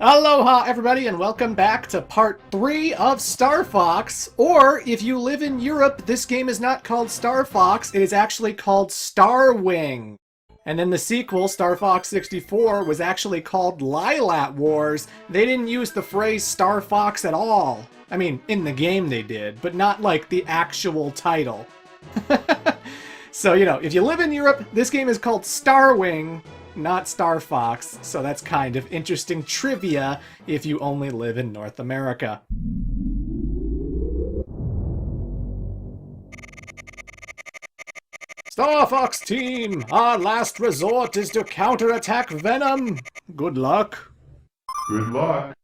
Aloha everybody and welcome back to part 3 of Star Fox, or if you live in Europe, this game is not called Star Fox, it is actually called Star Wing. And then the sequel, Star Fox 64, was actually called Lilat Wars. They didn't use the phrase Star Fox at all. I mean, in the game they did, but not like the actual title. So, you know, if you live in Europe, this game is called Star Wing, not Star Fox, so that's kind of interesting trivia if you only live in North America. Star Fox team, our last resort is to counterattack Venom. Good luck. Good luck.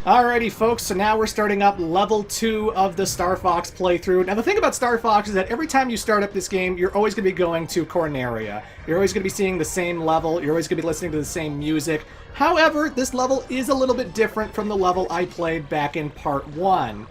Alrighty folks, so now we're starting up level 2 of the Star Fox playthrough. Now the thing about Star Fox is that every time you start up this game, you're always going to be going to Corneria. You're always going to be seeing the same level, you're always going to be listening to the same music. However, this level is a little bit different from the level I played back in part 1.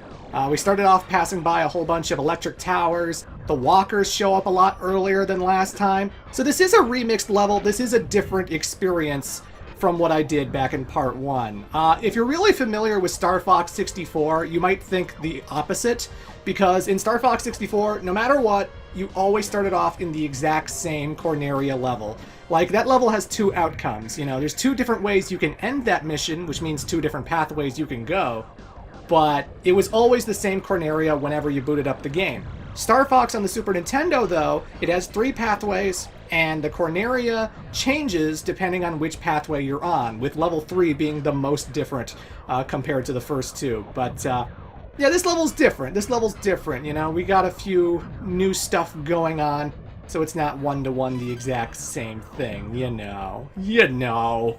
We started off passing by a whole bunch of electric towers. The walkers show up a lot earlier than last time. So this is a remixed level, this is a different experience from what I did back in part 1. If you're really familiar with Star Fox 64, you might think the opposite, because in Star Fox 64, no matter what, you always started off in the exact same Corneria level. Like, that level has two outcomes, you know, there's two different ways you can end that mission, which means two different pathways you can go, but it was always the same Corneria whenever you booted up the game. Star Fox on the Super Nintendo, though, it has three pathways, and the Corneria changes depending on which pathway you're on, with level 3 being the most different compared to the first two. But, yeah, this level's different. This level's different, you know? We got a few new stuff going on, so it's not one-to-one the exact same thing, you know. You know.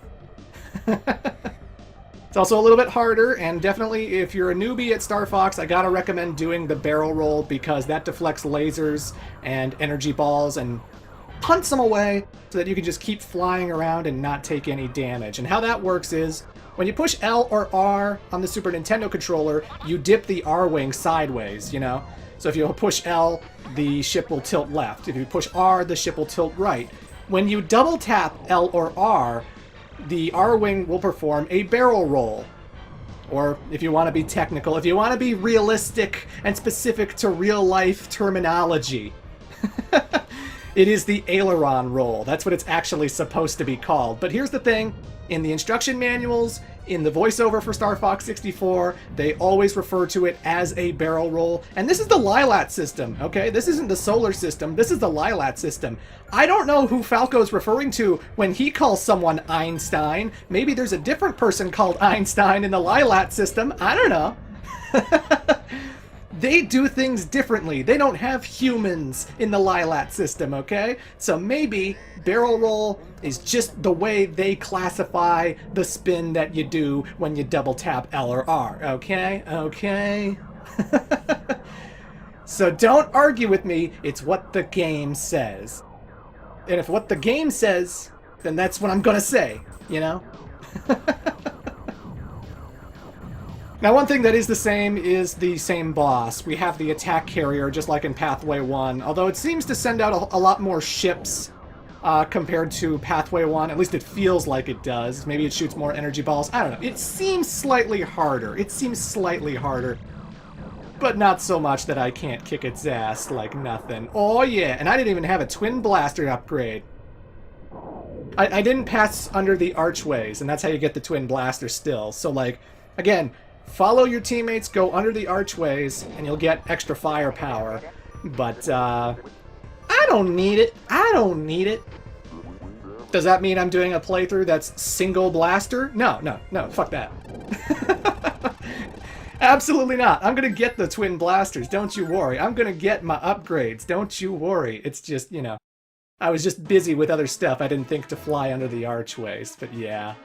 It's also a little bit harder, and definitely if you're a newbie at Star Fox, I gotta recommend doing the barrel roll, because that deflects lasers and energy balls and punts them away so that you can just keep flying around and not take any damage. And how that works is, when you push L or R on the Super Nintendo controller, you dip the R-wing sideways, you know? So if you push L, the ship will tilt left. If you push R, the ship will tilt right. When you double tap L or R, the R-wing will perform a barrel roll. Or, if you want to be technical, if you want to be realistic and specific to real-life terminology, it is the aileron roll. That's what it's actually supposed to be called. But here's the thing, in the instruction manuals, in the voiceover for Star Fox 64, they always refer to it as a barrel roll. And this is the Lilat system, okay? This isn't the solar system, this is the Lilat system. I don't know who Falco's referring to when he calls someone Einstein. Maybe there's a different person called Einstein in the Lilat system, I don't know. They do things differently. They don't have humans in the Lilat system, okay? So maybe barrel roll is just the way they classify the spin that you do when you double tap L or R, okay? Okay? So don't argue with me, it's what the game says. And if what the game says, then that's what I'm gonna say, you know? Now, one thing that is the same is the same boss. We have the attack carrier, just like in Pathway 1, although it seems to send out a lot more ships compared to Pathway 1. At least it feels like it does. Maybe it shoots more energy balls. I don't know. It seems slightly harder. It seems slightly harder. But not so much that I can't kick its ass like nothing. Oh, yeah. And I didn't even have a twin blaster upgrade. I didn't pass under the archways, and that's how you get the twin blaster still. So, like, again, follow your teammates, go under the archways, and you'll get extra firepower. But, I don't need it. I don't need it. Does that mean I'm doing a playthrough that's single blaster? No, no, no, fuck that. Absolutely not. I'm gonna get the twin blasters, don't you worry. I'm gonna get my upgrades, don't you worry. It's just, you know. I was just busy with other stuff. I didn't think to fly under the archways, but yeah.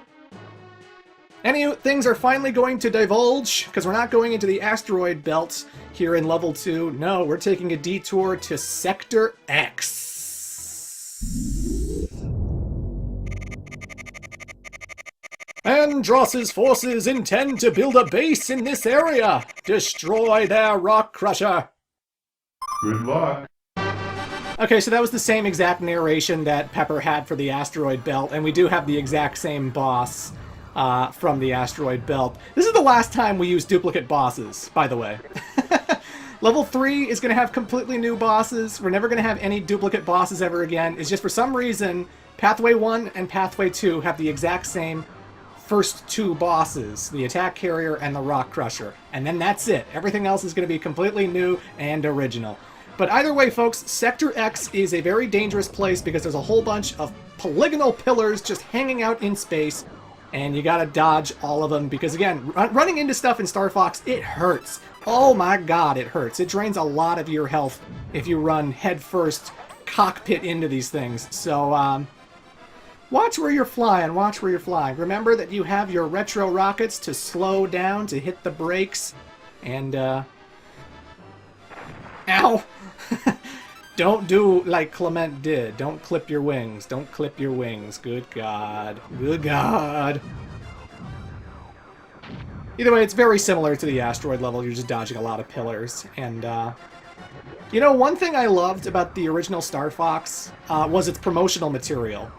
Any things are finally going to divulge, because we're not going into the asteroid belt here in level 2. No, we're taking a detour to Sector X. Andross's forces intend to build a base in this area. Destroy their rock crusher. Good luck. Okay, so that was the same exact narration that Pepper had for the asteroid belt, and we do have the exact same boss from the asteroid belt. This is the last time we use duplicate bosses, by the way. Level 3 is going to have completely new bosses. We're never going to have any duplicate bosses ever again. It's just for some reason, Pathway 1 and Pathway 2 have the exact same first 2 bosses, the attack carrier and the rock crusher. And then that's it. Everything else is going to be completely new and original. But either way, folks, Sector X is a very dangerous place because there's a whole bunch of polygonal pillars just hanging out in space, and you gotta dodge all of them because, again, running into stuff in Star Fox, it hurts. Oh my god, it hurts. It drains a lot of your health if you run headfirst cockpit into these things. So, watch where you're flying, watch where you're flying. Remember that you have your retro rockets to slow down, to hit the brakes, and, ow! Don't do like Clement did. Don't clip your wings. Don't clip your wings. Good God. Good God. Either way, it's very similar to the asteroid level. You're just dodging a lot of pillars. And, you know, one thing I loved about the original Star Fox was its promotional material.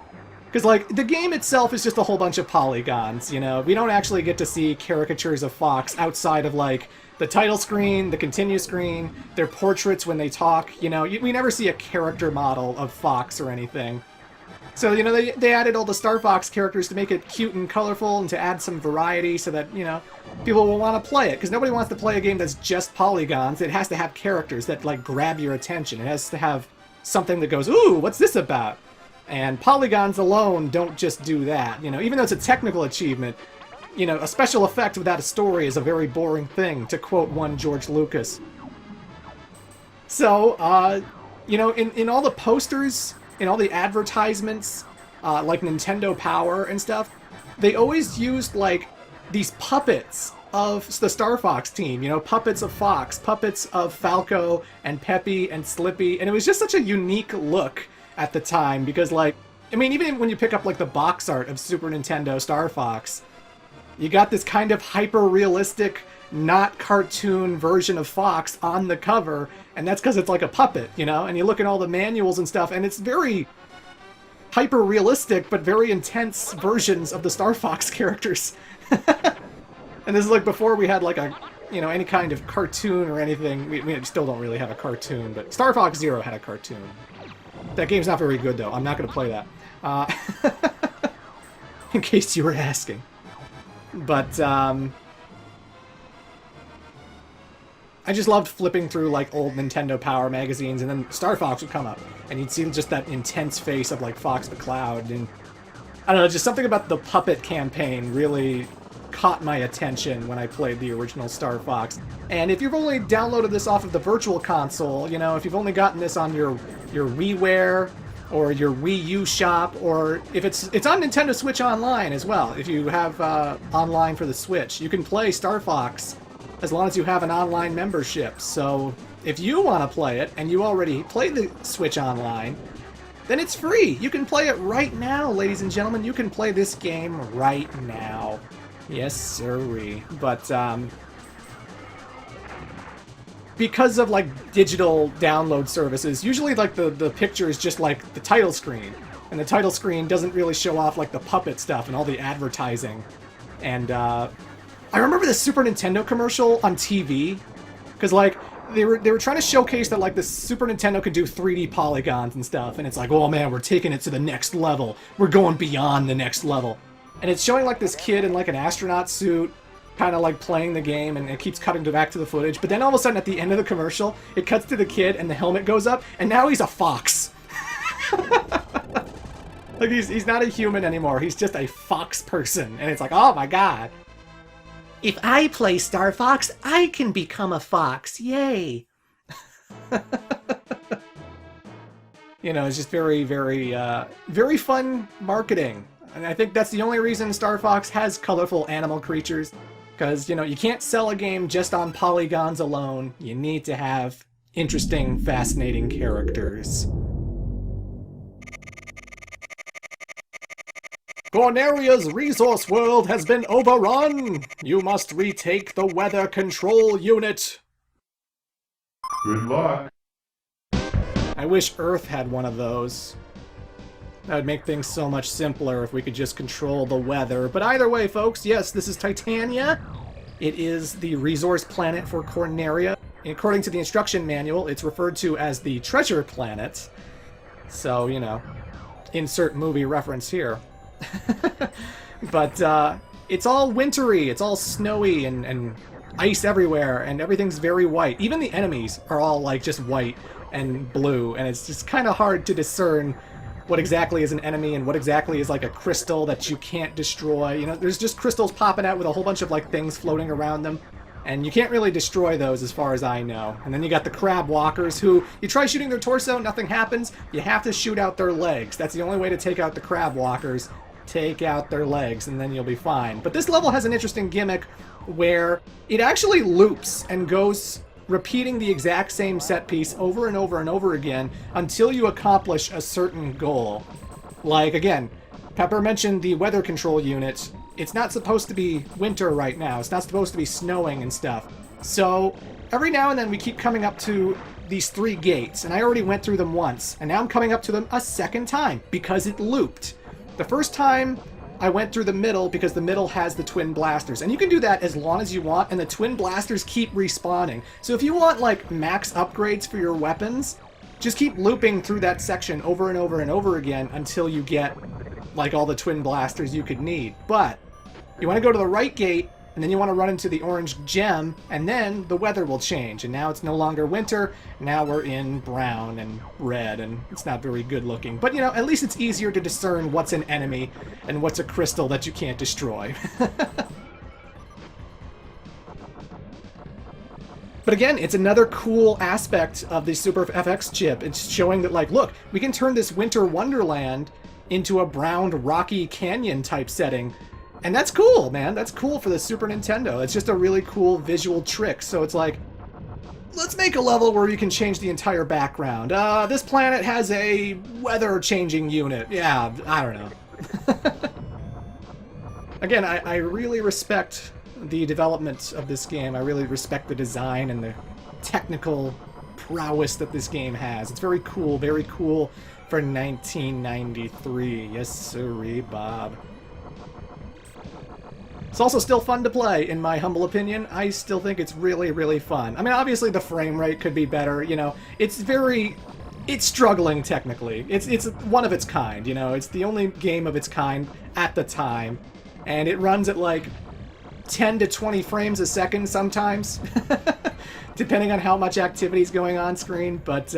Because, like, the game itself is just a whole bunch of polygons, you know? We don't actually get to see caricatures of Fox outside of, like, the title screen, the continue screen, their portraits when they talk, you know? We never see a character model of Fox or anything. So, you know, they added all the Star Fox characters to make it cute and colorful and to add some variety so that, you know, people will want to play it. Because nobody wants to play a game that's just polygons. It has to have characters that, like, grab your attention. It has to have something that goes, ooh, what's this about? And polygons alone don't just do that. You know, even though it's a technical achievement, you know, a special effect without a story is a very boring thing, to quote one George Lucas. So, you know, in all the posters, in all the advertisements, like Nintendo Power and stuff, they always used, like, these puppets of the Star Fox team, you know, puppets of Fox, puppets of Falco and Peppy and Slippy, and it was just such a unique look at the time, because, like, I mean, even when you pick up, like, the box art of Super Nintendo Star Fox, you got this kind of hyper-realistic, not cartoon version of Fox on the cover, and that's because it's like a puppet, you know? And you look at all the manuals and stuff, and it's very hyper-realistic, but very intense versions of the Star Fox characters. And this is like before we had, like, a, you know, any kind of cartoon or anything. We still don't really have a cartoon, but Star Fox Zero had a cartoon. That game's not very good, though. I'm not going to play that. In case you were asking. But, I just loved flipping through, like, old Nintendo Power magazines, and then Star Fox would come up, and you'd see just that intense face of, like, Fox McCloud, and I don't know, just something about the puppet campaign really caught my attention when I played the original Star Fox. And if you've only downloaded this off of the Virtual Console, you know, if you've only gotten this on your WiiWare or your Wii U shop, or if it's on Nintendo Switch Online as well, if you have online for the Switch, you can play Star Fox as long as you have an online membership. So if you want to play it and you already played the Switch Online, then it's free. You can play it right now, ladies and gentlemen. You can play this game right now. Yes, sirree. But, because of, like, digital download services, usually, like, the picture is just, like, the title screen. And the title screen doesn't really show off, like, the puppet stuff and all the advertising. And, I remember the Super Nintendo commercial on TV. Because, like, they were trying to showcase that, like, the Super Nintendo could do 3D polygons and stuff. And it's like, oh, man, we're taking it to the next level. We're going beyond the next level. And it's showing, like, this kid in, like, an astronaut suit, kind of, like, playing the game, and it keeps cutting back to the footage. But then all of a sudden, at the end of the commercial, it cuts to the kid, and the helmet goes up, and now he's a fox. Like, he's not a human anymore. He's just a fox person. And it's like, oh, my God. If I play Star Fox, I can become a fox. Yay. You know, it's just very, very, very fun marketing. And I think that's the only reason Star Fox has colorful animal creatures. Because, you know, you can't sell a game just on polygons alone. You need to have interesting, fascinating characters. Corneria's resource world has been overrun! You must retake the weather control unit! Good luck. I wish Earth had one of those. That would make things so much simpler if we could just control the weather. But either way, folks, yes, this is Titania. It is the resource planet for Corneria. According to the instruction manual, it's referred to as the treasure planet. So, you know, insert movie reference here. But it's all wintry, it's all snowy and ice everywhere, and everything's very white. Even the enemies are all like just white and blue, and it's just kind of hard to discern what exactly is an enemy and what exactly is like a crystal that you can't destroy. You know, there's just crystals popping out with a whole bunch of like things floating around them, and you can't really destroy those as far as I know. And then you got the crab walkers who, you try shooting their torso, nothing happens. You have to shoot out their legs. That's the only way to take out the crab walkers. Take out their legs and then you'll be fine. But this level has an interesting gimmick where it actually loops and goes repeating the exact same set piece over and over and over again until you accomplish a certain goal. Like, again, Pepper mentioned the weather control unit. It's not supposed to be winter right now. It's not supposed to be snowing and stuff. So every now and then we keep coming up to these 3 gates, and I already went through them once, and now I'm coming up to them a second time because it looped. The first time I went through the middle because the middle has the twin blasters, and you can do that as long as you want, and the twin blasters keep respawning. So if you want like max upgrades for your weapons, just keep looping through that section over and over and over again until you get like all the twin blasters you could need. But you want to go to the right gate, and then you want to run into the orange gem, and then the weather will change, and now it's no longer winter. Now we're in brown and red, and it's not very good looking. But, you know, at least it's easier to discern what's an enemy and what's a crystal that you can't destroy. But again, it's another cool aspect of the Super FX chip. It's showing that, like, look, we can turn this winter wonderland into a brown, rocky canyon type setting. And that's cool, man. That's cool for the Super Nintendo. It's just a really cool visual trick. So it's like, let's make a level where you can change the entire background. This planet has a weather-changing unit. Yeah, I don't know. Again, I really respect the development of this game. I really respect the design and the technical prowess that this game has. It's very cool for 1993. Yes, sirree, Bob. It's also still fun to play, in my humble opinion. I still think it's really, really fun. I mean, obviously the frame rate could be better, you know. It's struggling technically. It's one of its kind, you know. It's the only game of its kind at the time. And it runs at like 10 to 20 frames a second sometimes, depending on how much activity is going on screen. But,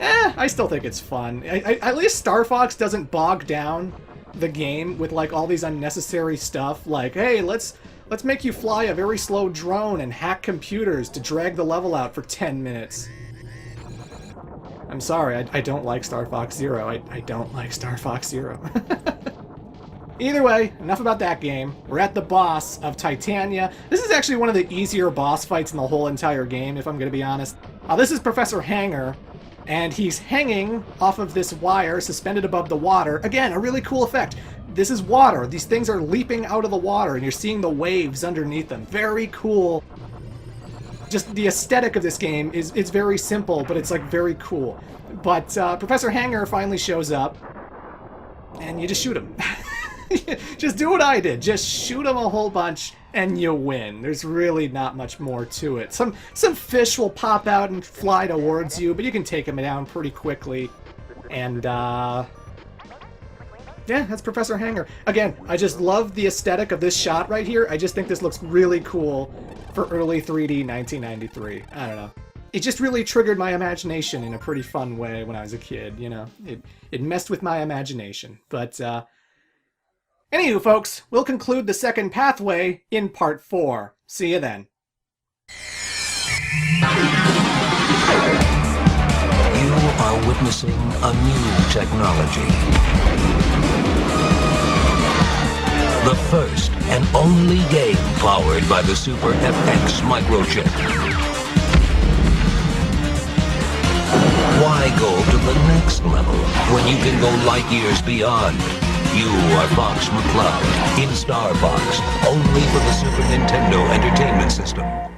I still think it's fun. At least Star Fox doesn't bog down the game with like all these unnecessary stuff, like, hey, let's make you fly a very slow drone and hack computers to drag the level out for 10 minutes. I'm sorry, I don't like Star Fox Zero. I don't like Star Fox Zero. Either way, enough about that game. We're at the boss of Titania. This is actually one of the easier boss fights in the whole entire game, if I'm gonna be honest. This is Professor Hanger, and he's hanging off of this wire suspended above the water. Again, a really cool effect. This is water. These things are leaping out of the water, and you're seeing the waves underneath them. Very cool. Just the aesthetic of this game is very simple, but it's like very cool. But Professor Hanger finally shows up, and you just shoot him. Just do what I did. Just shoot him a whole bunch, and you win. There's really not much more to it. Some fish will pop out and fly towards you, but you can take them down pretty quickly. And, yeah, that's Professor Hanger. Again, I just love the aesthetic of this shot right here. I just think this looks really cool for early 3D 1993. I don't know. It just really triggered my imagination in a pretty fun way when I was a kid, you know? It messed with my imagination. But, anywho, folks, we'll conclude the second pathway in part 4. See you then. You are witnessing a new technology. The first and only game powered by the Super FX microchip. Why go to the next level when you can go light years beyond? You are Fox McCloud in Star Fox, only for the Super Nintendo Entertainment System.